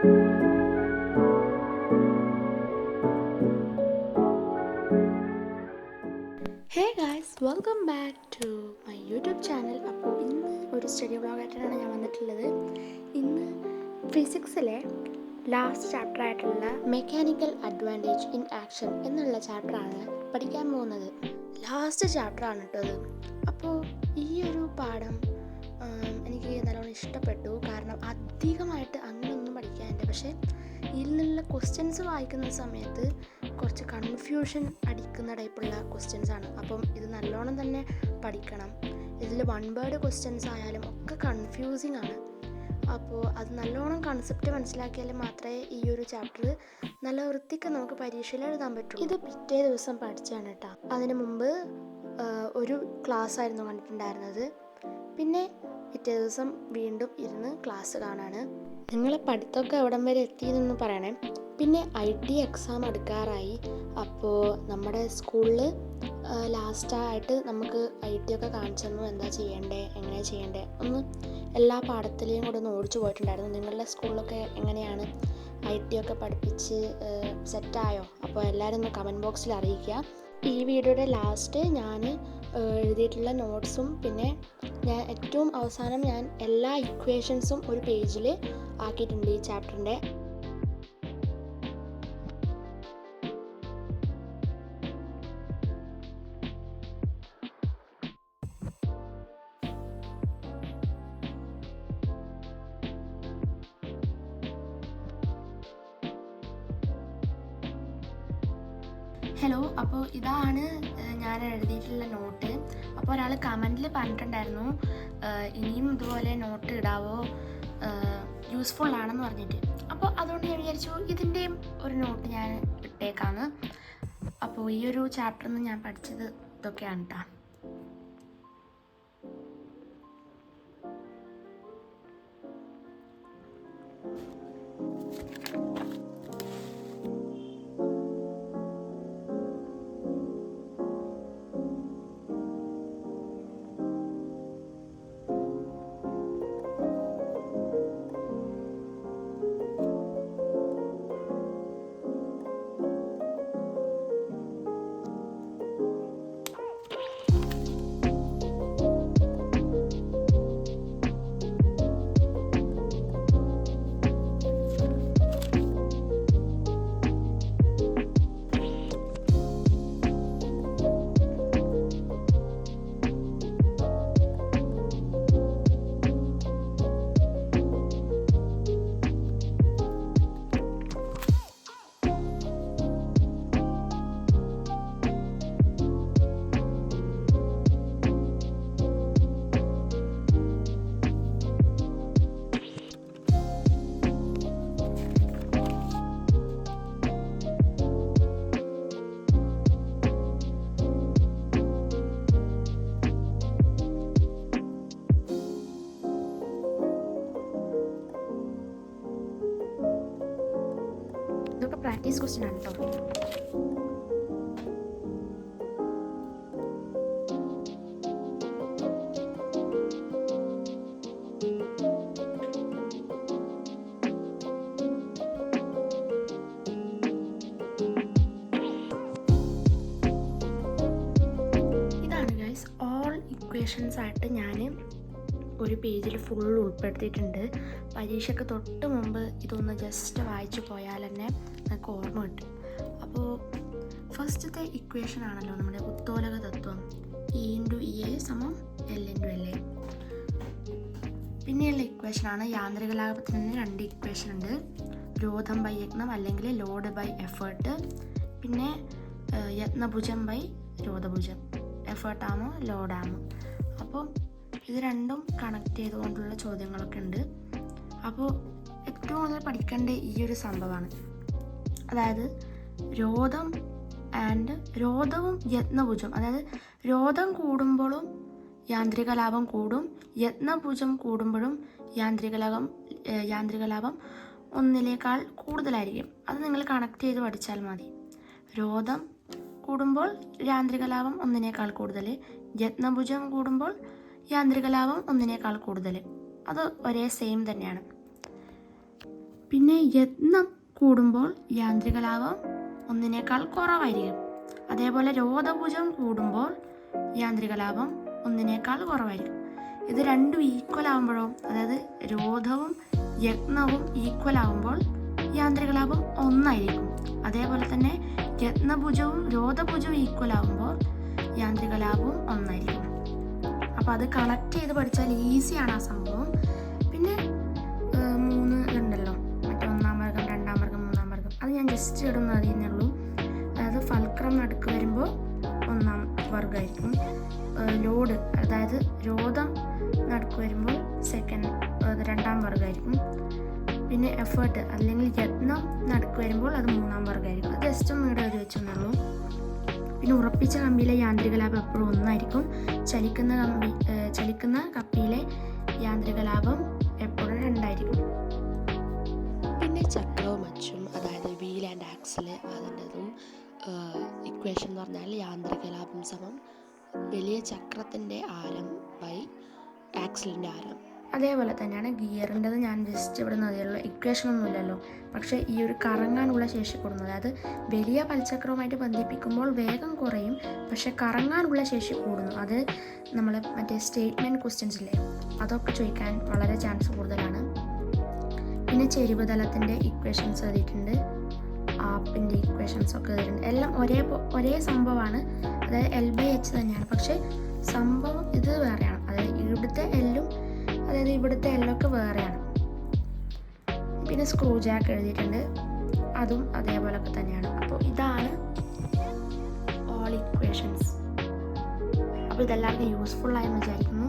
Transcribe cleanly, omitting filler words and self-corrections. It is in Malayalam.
Hey guys, welcome back to my YouTube channel. അപ്പോൾ ഇന്ന് ഒരു സ്റ്റഡി വ്ളോഗായിട്ടാണ് ഞാൻ വന്നിട്ടുള്ളത്. ഇന്ന് ഫിസിക്സിലെ ലാസ്റ്റ് ചാപ്റ്റർ ആയിട്ടുള്ള മെക്കാനിക്കൽ അഡ്വാൻറ്റേജ് ഇൻ ആക്ഷൻ എന്നുള്ള ചാപ്റ്ററാണ് പഠിക്കാൻ പോകുന്നത്. ലാസ്റ്റ് ചാപ്റ്ററാണ് കേട്ടോ അത്. അപ്പോൾ ഈ ഒരു പാഠം എനിക്ക് നല്ലോണം ഇഷ്ടപ്പെട്ടു. കാരണം അധികമായിട്ട് അങ്ങനെയൊന്നും പഠിക്കാനുണ്ട്. പക്ഷേ ഇതിലുള്ള ക്വസ്റ്റ്യൻസ് വായിക്കുന്ന സമയത്ത് കുറച്ച് കൺഫ്യൂഷൻ അടിക്കുന്ന ടൈപ്പുള്ള ക്വസ്റ്റ്യൻസ് ആണ്. അപ്പം ഇത് നല്ലോണം തന്നെ പഠിക്കണം. ഇതിൽ വൺ വേർഡ് ക്വസ്റ്റ്യൻസ് ആയാലും ഒക്കെ കൺഫ്യൂസിങ് ആണ്. അപ്പോൾ അത് നല്ലോണം കൺസെപ്റ്റ് മനസ്സിലാക്കിയാൽ മാത്രമേ ഈ ഒരു ചാപ്റ്റർ നല്ല വൃത്തിക്ക് നമുക്ക് പരീക്ഷയിൽ എഴുതാൻ പറ്റുള്ളൂ. ഇത് പിറ്റേ ദിവസം പഠിച്ചാണ് കേട്ടോ. അതിന് മുമ്പ് ഒരു ക്ലാസ് ആയിരുന്നു കണ്ടിട്ടുണ്ടായിരുന്നത്. പിന്നെ പിറ്റേ ദിവസം വീണ്ടും ഇരുന്ന് ക്ലാസ് കാണാണ്. നിങ്ങളെ പഠിത്തമൊക്കെ എവിടം വരെ എത്തിയെന്നൊന്ന് പറയണേ. പിന്നെ IT എക്സാം എടുക്കാറായി. അപ്പോൾ നമ്മുടെ സ്കൂളിൽ ലാസ്റ്റായിട്ട് നമുക്ക് IT ഒക്കെ കാണിച്ചു തന്നു, എന്താ ചെയ്യേണ്ടത്, എങ്ങനെ ചെയ്യേണ്ടത് ഒന്ന് എല്ലാ പാഠത്തിലെയും കൂടെ ഒന്ന് ഓടിച്ചു പോയിട്ടുണ്ടായിരുന്നു. നിങ്ങളുടെ സ്കൂളിലൊക്കെ എങ്ങനെയാണ് IT ഒക്കെ പഠിപ്പിച്ച് സെറ്റായോ? അപ്പോൾ എല്ലാവരും ഒന്ന് കമൻറ്റ് ബോക്സിൽ അറിയിക്കുക. ഈ വീഡിയോയുടെ ലാസ്റ്റ് ഞാൻ എഴുതിയിട്ടുള്ള നോട്ട്സും പിന്നെ ഞാൻ ഏറ്റവും അവസാനം ഞാൻ എല്ലാ ഇക്വേഷൻസും ഒരു പേജിൽ ആക്കിയിട്ടുണ്ട് ഈ ചാപ്റ്ററിൻ്റെ. ഹലോ, അപ്പോൾ ഇതാണ് ഞാൻ എഴുതിയിട്ടുള്ള നോട്ട്. അപ്പോൾ ഒരാൾ കമൻറ്റിൽ പറഞ്ഞിട്ടുണ്ടായിരുന്നു ഇനിയും ഇതുപോലെ നോട്ട് ഇടാവോ, യൂസ്ഫുൾ ആണെന്ന് പറഞ്ഞിട്ട്. അപ്പോൾ അതുകൊണ്ട് ഞാൻ വിചാരിച്ചു ഇതിൻ്റെയും ഒരു നോട്ട് ഞാൻ ഇട്ടേക്കാന്ന്. അപ്പോൾ ഈ ഒരു ചാപ്റ്ററിൽ നിന്ന് ഞാൻ പഠിച്ചത് ഇതൊക്കെയാണ് കേട്ടോ. ഇതൊക്കെ പ്രാക്ടീസ് ക്വസ്റ്റ്യൻ ആണ് കേട്ടോ. ഇതാണ് ഗൈസ് ഓൾ ഇക്വേഷൻസ് ആയിട്ട് ഞാൻ ഒരു പേജിൽ ഫുൾ ഉൾപ്പെടുത്തിയിട്ടുണ്ട്. പരീക്ഷയ്ക്ക് തൊട്ട് മുമ്പ് ഇതൊന്ന് ജസ്റ്റ് വായിച്ചു പോയാൽ തന്നെ നമുക്ക് ഓർമ്മ കിട്ടും. അപ്പോൾ ഫസ്റ്റത്തെ ഇക്വേഷൻ ആണല്ലോ നമ്മുടെ ഉത്തോലക തത്വം, E/EA = L/LA. പിന്നെയുള്ള ഇക്വേഷനാണ് യാന്ത്രിക ലാഭത്തിന് തന്നെ 2 ഇക്വേഷൻ ഉണ്ട്. രോധം ബൈ യത്നം അല്ലെങ്കിൽ ലോഡ് ബൈ എഫേർട്ട്. പിന്നെ യത്നഭുജം ബൈ രോധഭുജം, എഫേർട്ടാമോ ലോഡാമോ. അപ്പോൾ ഇത് രണ്ടും കണക്ട് ചെയ്തുകൊണ്ടുള്ള ചോദ്യങ്ങളൊക്കെ ഉണ്ട്. അപ്പോൾ ഏറ്റവും കൂടുതൽ പഠിക്കേണ്ട ഈ ഒരു സംഭവമാണ്. അതായത് രോധവും യത്നഭുജം, അതായത് രോധം കൂടുമ്പോഴും യാന്ത്രിക ലാഭം കൂടും, യത്നഭുജം കൂടുമ്പോഴും യാന്ത്രിക ലാഭം 1 കൂടുതലായിരിക്കും. അത് നിങ്ങൾ കണക്ട് ചെയ്ത് പഠിച്ചാൽ മതി. രോധം കൂടുമ്പോൾ യാന്ത്രിക ലാഭം 1 കൂടുതൽ, യത്നഭുജം കൂടുമ്പോൾ യാന്ത്രിക ലാഭം 1 കൂടുതൽ. അത് ഒരേ സെയിം തന്നെയാണ്. പിന്നെ യത്നം കൂടുമ്പോൾ യാന്ത്രിക ലാഭം ഒന്നിനേക്കാൾ കുറവായിരിക്കും. അതേപോലെ രോധഭുജം കൂടുമ്പോൾ യാന്ത്രിക ലാഭം ഒന്നിനേക്കാൾ കുറവായിരിക്കും. ഇത് രണ്ടും ഈക്വൽ ആകുമ്പോഴോ, അതായത് രോധവും യത്നവും ഈക്വൽ ആകുമ്പോൾ യാന്ത്രിക ലാഭം ഒന്നായിരിക്കും. അതേപോലെ തന്നെ യത്നഭുജവും രോധഭുജവും ഈക്വൽ ആകുമ്പോൾ യാന്ത്രിക ലാഭവും ഒന്നായിരിക്കും. അപ്പോൾ അത് കണക്ട് ചെയ്ത് പഠിച്ചാൽ ഈസിയാണ് ആ സംഭവം. പിന്നെ 3 ഇതുണ്ടല്ലോ, മറ്റേ 1-ാം വർഗം 2-ാം വർഗം 3-ാം വർഗം, അത് ഞാൻ ജസ്റ്റ് ഇടുന്നത് അറിയുന്നുള്ളൂ. അതായത് ഫൽക്രം നടുക്ക് വരുമ്പോൾ 1-ാം വർഗമായിരിക്കും. ലോഡ്, അതായത് രോധം നടുക്ക് വരുമ്പോൾ 2-ാം വർഗമായിരിക്കും. പിന്നെ എഫേർട്ട് അല്ലെങ്കിൽ യത്നം നടുക്ക് വരുമ്പോൾ അത് 3-ാം വർഗമായിരിക്കും. അത് ജസ്റ്റ് ഒന്ന് ഇവിടെ എഴുതി വെച്ചെന്നുള്ളൂ. പിന്നെ ഉറപ്പിച്ച കമ്പിയിലെ യാന്ത്രിക ലാഭം എപ്പോഴും ഒന്നായിരിക്കും. ചലിക്കുന്ന കപ്പിയിലെ യാന്ത്രിക ലാഭം എപ്പോഴും 2ആയിരിക്കും. പിന്നെ ചക്രവും അച്ചും, അതായത് വീൽ ആൻഡ് ആക്സിൽ, അതിൻ്റെതും ഇക്വേഷൻ എന്ന് പറഞ്ഞാൽ യാന്ത്രിക ലാഭം സമം വലിയ ചക്രത്തിൻ്റെ ആരം ബൈ ആക്സിലിൻ്റെ ആരം. അതേപോലെ തന്നെയാണ് ഗിയറിൻ്റെത്. ഞാൻ ജസ്റ്റ് ഇവിടെ നദിയുള്ള ഇക്വേഷൻ ഒന്നുമില്ലല്ലോ, പക്ഷേ ഈ ഒരു കറങ്ങാനുള്ള ശേഷി കൂടുന്നത്, അതായത് വലിയ പൽചക്രവുമായിട്ട് ബന്ധിപ്പിക്കുമ്പോൾ വേഗം കുറയും, പക്ഷെ കറങ്ങാനുള്ള ശേഷി കൂടുന്നു. അത് നമ്മൾ മറ്റേ സ്റ്റേറ്റ്മെൻറ്റ് ക്വസ്റ്റ്യൻസ് ഇല്ലേ, അതൊക്കെ ചോദിക്കാൻ വളരെ ചാൻസ് കൂടുതലാണ്. പിന്നെ ചെരിവ് തലത്തിൻ്റെ ഇക്വേഷൻസ് എഴുതിയിട്ടുണ്ട്, ആപ്പിൻ്റെ ഇക്വേഷൻസ് ഒക്കെ എഴുതിയിട്ടുണ്ട്. എല്ലാം ഒരേ സംഭവമാണ്, അതായത് L/H തന്നെയാണ്, പക്ഷേ സംഭവം ഇത് വേറെയാണ്. അതായത് ഇവിടുത്തെ എല്ലൊക്കെ വേറെയാണ്. പിന്നെ സ്ക്രൂ ജാക്ക് എഴുതിയിട്ടുണ്ട്, അതും അതേപോലൊക്കെ തന്നെയാണ്. അപ്പോൾ ഇതാണ് ഓൾ ഇക്വേഷൻസ്. അപ്പോൾ ഇതെല്ലാവർക്കും യൂസ്ഫുൾ ആയെന്ന് വിചാരിക്കുന്നു.